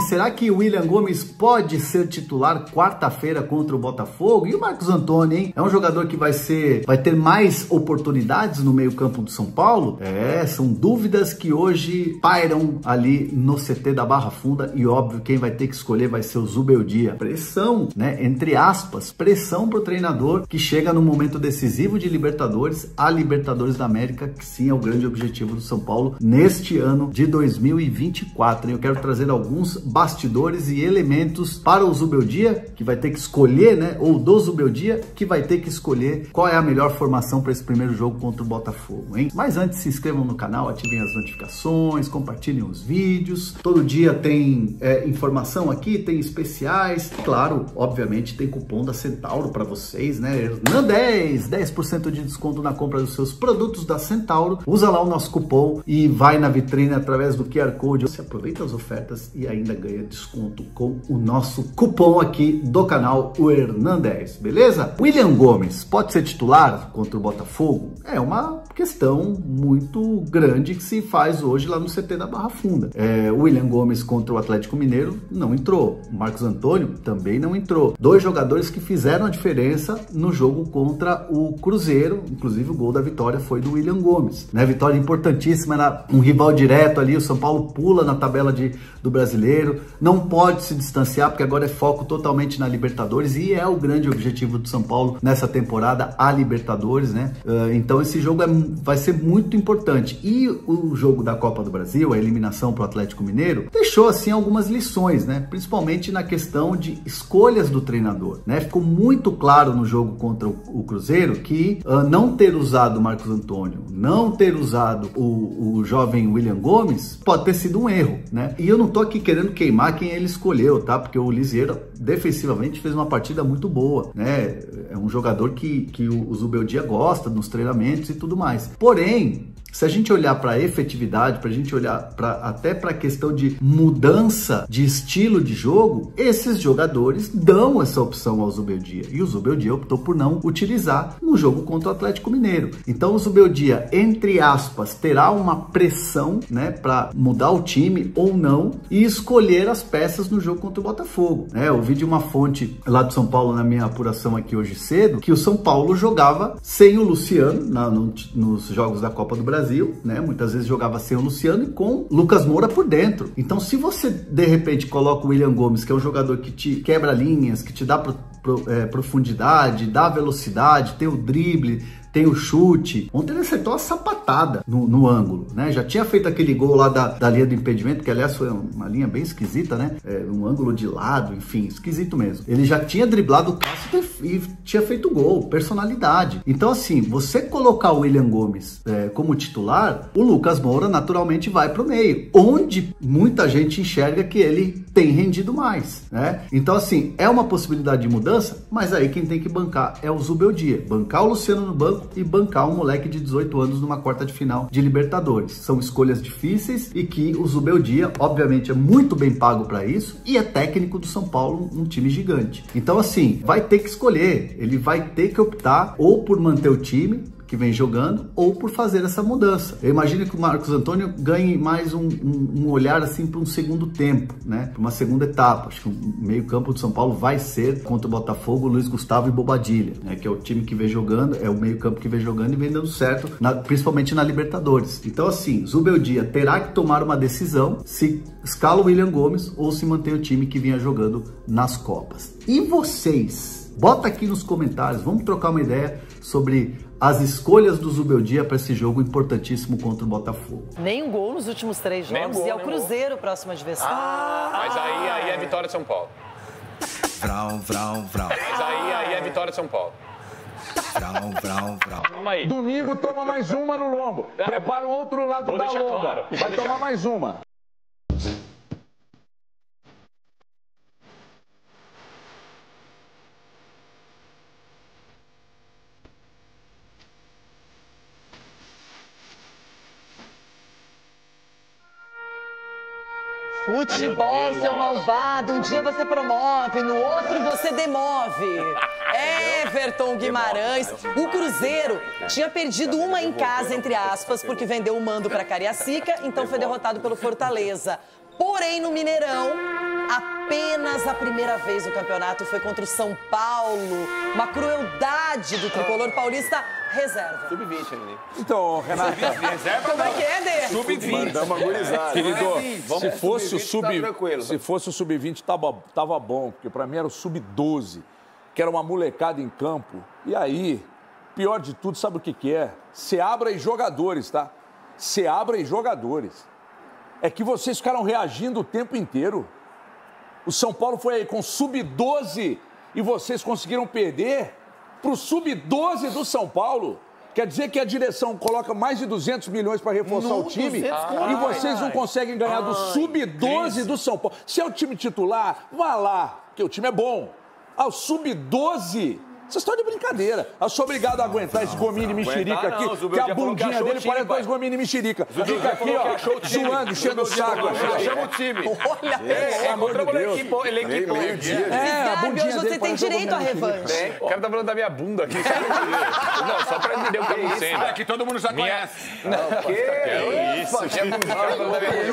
será que o William Gomes pode ser titular quarta-feira contra o Botafogo? E o Marcos Antônio, hein? É um jogador que vai ter mais oportunidades no meio-campo do São Paulo? São dúvidas que hoje pairam ali no CT da Barra Funda e óbvio, quem vai ter que escolher vai ser o Zubeldia. Pressão, né? Entre aspas, pressão pro treinador que chega no momento decisivo de Libertadores, a Libertadores da América, que sim é o grande objetivo do São Paulo neste ano de 2024. Eu quero trazer alguns bastidores e elementos para o Zubeldia, que vai ter que escolher, né? Ou do Zubeldia, que vai ter que escolher qual é a melhor formação para esse primeiro jogo contra o Botafogo, hein? Mas antes, se inscrevam no canal, ativem as notificações, compartilhem os vídeos. Todo dia tem informação aqui, tem especiais. Claro, obviamente tem cupom da Centauro para vocês, né? Hernan10, 10% de desconto na compra dos seus produtos da Centauro. Usa lá o nosso cupom e vai na vitrine através do QR Code. Você aproveita as ofertas e ainda ganha desconto com o nosso cupom aqui do canal, o Hernan10, beleza? William Gomes pode ser titular contra o Botafogo? É uma questão muito grande que se faz hoje lá no CT da Barra Funda. O William Gomes contra o Atlético Mineiro não entrou. O Marcos Antônio também não entrou. Dois jogadores que fizeram a diferença no jogo contra o Cruzeiro. Inclusive o gol da vitória foi do William Gomes, né? Vitória importantíssima, era um rival direto ali. O São Paulo pula na tabela do Brasileiro, não pode se distanciar porque agora é foco totalmente na Libertadores e é o grande objetivo do São Paulo nessa temporada, a Libertadores, né? Então esse jogo vai ser muito importante. E o jogo da Copa do Brasil, a eliminação para o Atlético Mineiro, deixou assim algumas lições, né? Principalmente na questão de escolhas do treinador, né? Ficou muito claro no jogo contra o Cruzeiro que não ter usado o Marcos Antônio, não ter usado o jovem William Gomes pode ter sido um erro, né? E eu não tô aqui querendo queimar quem ele escolheu, tá? Porque o Lisieiro defensivamente fez uma partida muito boa, né? É um jogador que o Zubeldia gosta nos treinamentos e tudo mais. Porém, se a gente olhar para a efetividade, para a gente olhar até para a questão de mudança de estilo de jogo, esses jogadores dão essa opção ao Zubeldia. E o Zubeldia optou por não utilizar no jogo contra o Atlético Mineiro. Então o Zubeldia, entre aspas, terá uma pressão, né, para mudar o time ou não e escolher as peças no jogo contra o Botafogo. Eu vi de uma fonte lá do São Paulo, na minha apuração aqui hoje cedo, que o São Paulo jogava sem o Luciano nos jogos da Copa do Brasil, né? Muitas vezes jogava sem o Luciano e com Lucas Moura por dentro. Então, se você de repente coloca o William Gomes, que é um jogador que te quebra linhas, que te dá profundidade, dá velocidade, tem o drible, tem o chute. Ontem ele acertou uma sapatada no ângulo, né? Já tinha feito aquele gol lá da linha do impedimento, que aliás foi uma linha bem esquisita, né? Um ângulo de lado, enfim, esquisito mesmo. Ele já tinha driblado o Cássio e tinha feito gol, personalidade. Então, assim, você colocar o William Gomes como titular, o Lucas Moura naturalmente vai pro meio, onde muita gente enxerga que ele tem rendido mais, né? Então, assim, é uma possibilidade de mudança, mas aí quem tem que bancar é o Zubeldia. Bancar o Luciano no banco e bancar um moleque de 18 anos numa quarta de final de Libertadores. São escolhas difíceis e que o Zubeldia, obviamente, é muito bem pago para isso e é técnico do São Paulo, um time gigante. Então, assim, vai ter que escolher. Ele vai ter que optar ou por manter o time que vem jogando ou por fazer essa mudança. Eu imagino que o Marcos Antônio ganhe mais um olhar assim para um segundo tempo, né? Para uma segunda etapa. Acho que o meio-campo do São Paulo vai ser contra o Botafogo, Luiz Gustavo e Bobadilha, né? Que é o time que vem jogando, é o meio-campo que vem jogando e vem dando certo, principalmente na Libertadores. Então, assim, Zubeldia terá que tomar uma decisão se escala o William Gomes ou se mantém o time que vinha jogando nas Copas. E vocês? Bota aqui nos comentários, vamos trocar uma ideia sobre as escolhas do Zubeldia para esse jogo importantíssimo contra o Botafogo. Nem um gol nos últimos 3 jogos e é o Cruzeiro o próximo adversário. Mas aí é vitória de São Paulo. Vrau, vrau, vrau. Mas aí é vitória de São Paulo. Vrau, vrau, vrau. Calma aí. Domingo toma mais uma no lombo. Prepara o outro lado da lomba. Claro. Vai tomar mais uma. Futebol, seu malvado, um dia você promove, no outro você demove. Everton Guimarães, o Cruzeiro tinha perdido uma em casa, entre aspas, porque vendeu o mando para Cariacica, então foi derrotado pelo Fortaleza. Porém, no Mineirão, apenas a primeira vez no campeonato, foi contra o São Paulo. Uma crueldade do tricolor paulista. Reserva. Sub-20 ali. Então, Renata... Reserva Como é que é, Dê? Sub-20. Mandamos agorizar. Querido, se fosse o tranquilo. se fosse o sub-20, tava bom, porque pra mim era o sub-12, que era uma molecada em campo. E aí, pior de tudo, sabe o que é? Seabra e jogadores, tá? Seabra e jogadores. É que vocês ficaram reagindo o tempo inteiro. O São Paulo foi aí com sub-12 e vocês conseguiram perder pro sub-12 do São Paulo. Quer dizer que a direção coloca mais de 200 milhões para reforçar o time e vocês não conseguem ganhar do sub-12 do São Paulo. Se é o time titular, vá lá, porque o time é bom. Ao sub-12... Vocês estão de brincadeira. Eu sou obrigado a aguentar esse gominho de mexerica aqui, que a bundinha dele parece dois gominhos de mexerica. Fica aqui, ó, zoando, enchendo o saco. Chama o time. Olha, É, encontramos ele aqui meio-dia. A Gabi, bundinha hoje você dele tem parece um direito à gominho de mexerica. revanche. O cara tá falando da minha bunda aqui. Não, só pra entender o que tá acontecendo. É que todo mundo já conhece.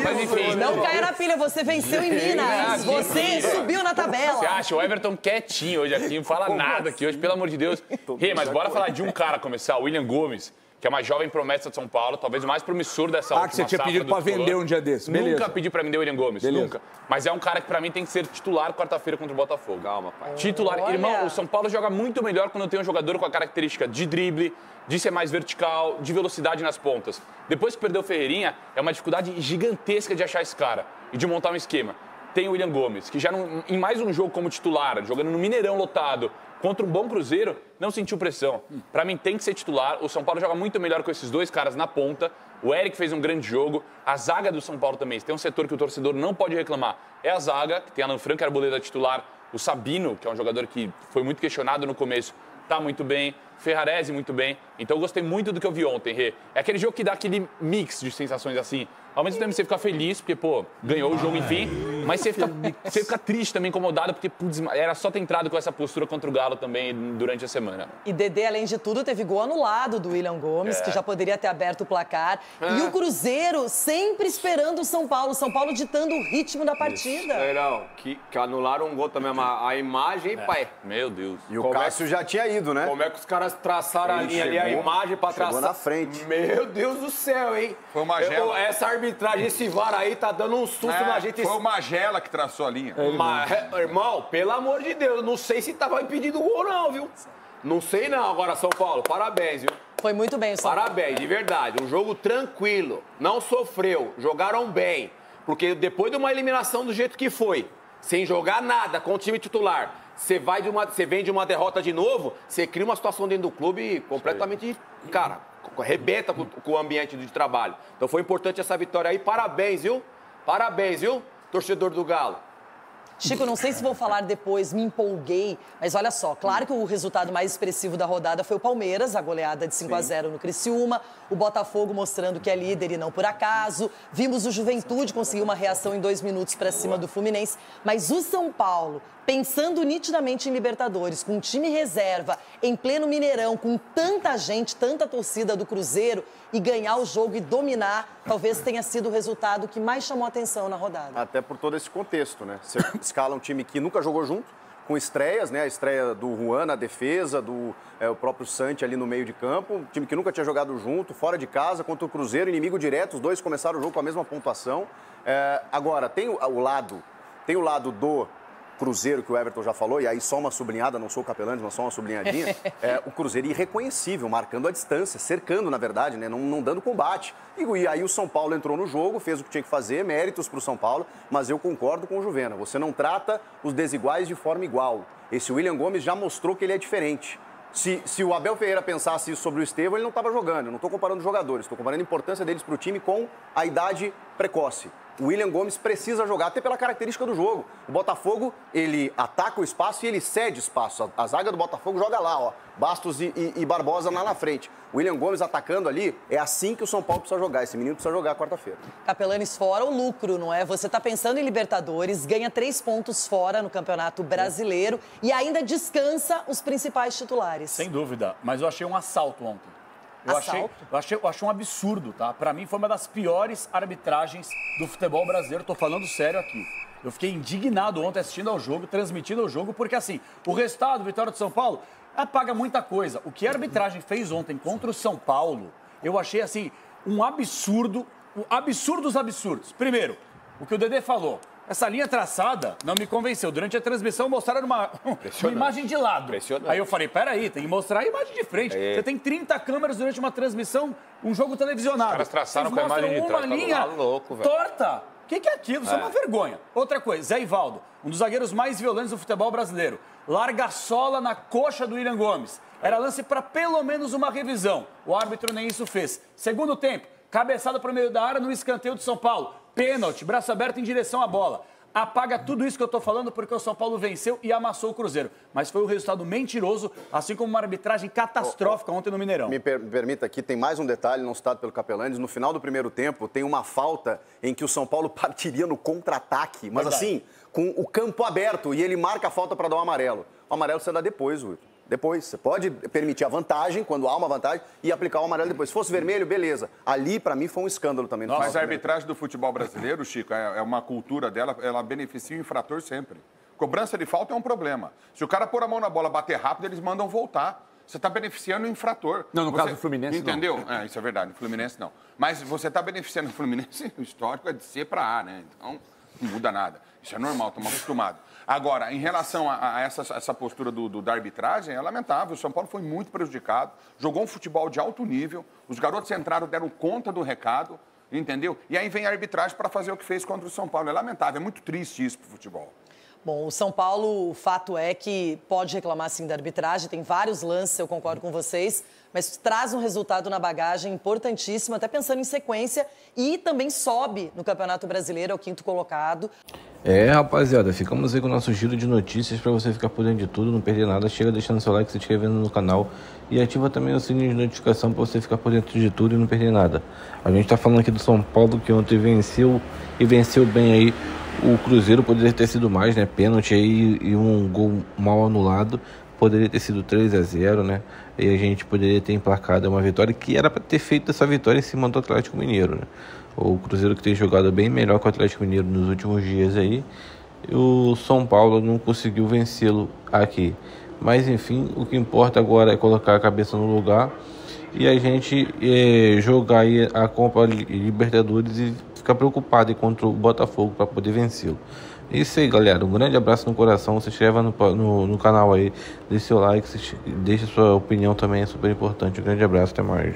Mas enfim. Não caia na pilha, você venceu em Minas. Você subiu na tabela. Você acha? O Everton quietinho hoje aqui, não fala nada aqui hoje, pelo amor de Deus. Rê, mas bora falar de um cara começar, o William Gomes, que é uma jovem promessa de São Paulo, talvez o mais promissor dessa última Que você tinha safra pedido do pra tricolor. vender um dia desse. Beleza. Nunca pedi pra vender o William Gomes, Beleza. nunca. Mas é um cara que pra mim tem que ser titular quarta-feira contra o Botafogo. Calma, pai. Titular. Olha. Irmão, o São Paulo joga muito melhor quando tem um jogador com a característica de drible, de ser mais vertical, de velocidade nas pontas. Depois que perdeu o Ferreirinha, é uma dificuldade gigantesca de achar esse cara e de montar um esquema. Tem o William Gomes, que já em mais um jogo como titular, jogando no Mineirão lotado, contra um bom Cruzeiro, não sentiu pressão. Pra mim tem que ser titular. O São Paulo joga muito melhor com esses dois caras na ponta. O Eric fez um grande jogo. A zaga do São Paulo também. Se tem um setor que o torcedor não pode reclamar, é a zaga, que tem Alan Franco, Arboleda titular. O Sabino, que é um jogador que foi muito questionado no começo, tá muito bem. Ferrarese muito bem. Então eu gostei muito do que eu vi ontem, Rê. É aquele jogo que dá aquele mix de sensações assim. Ao mesmo tempo você fica feliz, porque, pô, ganhou o jogo, enfim. Mas você fica triste também, incomodado, porque, putz, era só ter entrado com essa postura contra o Galo também durante a semana. E Dedê, além de tudo, teve gol anulado do William Gomes, que já poderia ter aberto o placar. E o Cruzeiro sempre esperando o São Paulo ditando o ritmo da partida. Não, que anularam um gol também, a imagem, pai. Meu Deus. E o Cássio já tinha ido, né? Como é que os caras traçaram a linha ali, a imagem pra traçar? Chegou na frente. Meu Deus do céu, hein? Foi o Magela. Essa arbitragem, esse VAR aí tá dando um susto na gente. Foi o Magela que traçou a linha. Irmão, pelo amor de Deus, não sei se tava impedindo o gol não, viu? Não sei não. Agora, São Paulo, parabéns, viu? Foi muito bem o São Paulo. Parabéns, de verdade. Um jogo tranquilo. Não sofreu. Jogaram bem. Porque depois de uma eliminação do jeito que foi, sem jogar nada com o time titular, você vem de uma derrota de novo, você cria uma situação dentro do clube completamente, cara, arrebenta com o ambiente de trabalho. Então foi importante essa vitória aí. Parabéns, viu? Parabéns, viu? Torcedor do Galo. Chico, não sei se vou falar depois, me empolguei, mas olha só, claro que o resultado mais expressivo da rodada foi o Palmeiras, a goleada de 5-0 no Criciúma, o Botafogo mostrando que é líder e não por acaso, vimos o Juventude conseguir uma reação em 2 minutos para cima do Fluminense, mas o São Paulo, pensando nitidamente em Libertadores, com um time reserva, em pleno Mineirão, com tanta gente, tanta torcida do Cruzeiro, e ganhar o jogo e dominar, talvez tenha sido o resultado que mais chamou a atenção na rodada. Até por todo esse contexto, né? Você escala um time que nunca jogou junto, com estreias, né? A estreia do Juan na defesa, o próprio Santi ali no meio de campo, um time que nunca tinha jogado junto, fora de casa, contra o Cruzeiro, inimigo direto, os dois começaram o jogo com a mesma pontuação. Agora, tem o lado do Cruzeiro, que o Everton já falou, e aí só uma sublinhada, não sou o Capelanes, mas só uma sublinhadinha, o Cruzeiro irreconhecível, marcando a distância, cercando, na verdade, né, não dando combate. E aí o São Paulo entrou no jogo, fez o que tinha que fazer, méritos para o São Paulo, mas eu concordo com o Juvena, você não trata os desiguais de forma igual. Esse William Gomes já mostrou que ele é diferente. Se o Abel Ferreira pensasse isso sobre o Estevão, ele não estava jogando. Eu não estou comparando jogadores, estou comparando a importância deles para o time com a idade precoce. O William Gomes precisa jogar, até pela característica do jogo. O Botafogo, ele ataca o espaço e ele cede espaço. A zaga do Botafogo joga lá, ó. Bastos e Barbosa lá na frente. O William Gomes atacando ali, é assim que o São Paulo precisa jogar. Esse menino precisa jogar quarta-feira. Capelanes, fora o lucro, não é? Você está pensando em Libertadores, ganha 3 pontos fora no Campeonato Brasileiro e ainda descansa os principais titulares. Sem dúvida, mas eu achei um assalto ontem. Eu achei um absurdo, tá? Pra mim foi uma das piores arbitragens do futebol brasileiro, tô falando sério aqui. Eu fiquei indignado ontem assistindo ao jogo, transmitindo ao jogo, porque assim, o resultado, vitória do São Paulo, apaga muita coisa. O que a arbitragem fez ontem contra o São Paulo, eu achei assim, um absurdo, o absurdo dos absurdos. Primeiro, o que o Dedê falou. Essa linha traçada não me convenceu. Durante a transmissão mostraram uma imagem de lado. Aí eu falei, peraí, tem que mostrar a imagem de frente. Você tem 30 câmeras durante uma transmissão, um jogo televisionado. Os caras traçaram Vocês com a imagem de trás. uma linha torta. O que é aquilo? Isso é uma vergonha. Outra coisa, Zé Ivaldo, um dos zagueiros mais violentos do futebol brasileiro. Larga a sola na coxa do William Gomes. Era lance para pelo menos uma revisão. O árbitro nem isso fez. Segundo tempo, cabeçada para o meio da área no escanteio do São Paulo. Pênalti, braço aberto em direção à bola. Apaga tudo isso que eu estou falando porque o São Paulo venceu e amassou o Cruzeiro. Mas foi um resultado mentiroso, assim como uma arbitragem catastrófica ontem no Mineirão. Me permita aqui, tem mais um detalhe não citado pelo Capelanes. No final do primeiro tempo, tem uma falta em que o São Paulo partiria no contra-ataque, mas assim, com o campo aberto, e ele marca a falta para dar o amarelo. O amarelo você dá depois, Wilton. Depois, você pode permitir a vantagem, quando há uma vantagem, e aplicar o amarelo depois. Se fosse vermelho, beleza. Ali, para mim, foi um escândalo também. Mas a arbitragem do futebol brasileiro, Chico, é uma cultura dela, ela beneficia o infrator sempre. Cobrança de falta é um problema. Se o cara pôr a mão na bola, bater rápido, eles mandam voltar. Você está beneficiando o infrator. Não, no caso do Fluminense, entendeu? não. É, isso é verdade. No Fluminense, não. Mas você está beneficiando o Fluminense, o histórico é de C para A, né? Então, não muda nada. Isso é normal, estamos acostumados. Agora, em relação a essa postura da arbitragem, é lamentável. O São Paulo foi muito prejudicado, jogou um futebol de alto nível, os garotos entraram, deram conta do recado, entendeu? E aí vem a arbitragem para fazer o que fez contra o São Paulo. É lamentável, é muito triste isso para o futebol. Bom, o São Paulo, o fato é que pode reclamar sim da arbitragem, tem vários lances, eu concordo com vocês, mas traz um resultado na bagagem importantíssimo, até pensando em sequência, e também sobe no Campeonato Brasileiro, é o 5º colocado. Rapaziada, ficamos aí com o nosso giro de notícias para você ficar por dentro de tudo, não perder nada. Chega deixando seu like, se inscrevendo no canal e ativa também o sininho de notificação para você ficar por dentro de tudo e não perder nada. A gente tá falando aqui do São Paulo, que ontem venceu e venceu bem aí. O Cruzeiro poderia ter sido mais, né? Pênalti aí e um gol mal anulado. Poderia ter sido 3-0, né? E a gente poderia ter emplacado uma vitória que era para ter feito essa vitória em cima do Atlético Mineiro, né? O Cruzeiro que tem jogado bem melhor que o Atlético Mineiro nos últimos dias aí. E o São Paulo não conseguiu vencê-lo aqui. Mas enfim, o que importa agora é colocar a cabeça no lugar e a gente jogar aí a Copa Libertadores e ficar preocupado contra o Botafogo para poder vencê-lo. É isso aí, galera. Um grande abraço no coração. Se inscreva no canal aí, deixe seu like, deixe sua opinião também, é super importante. Um grande abraço, até mais.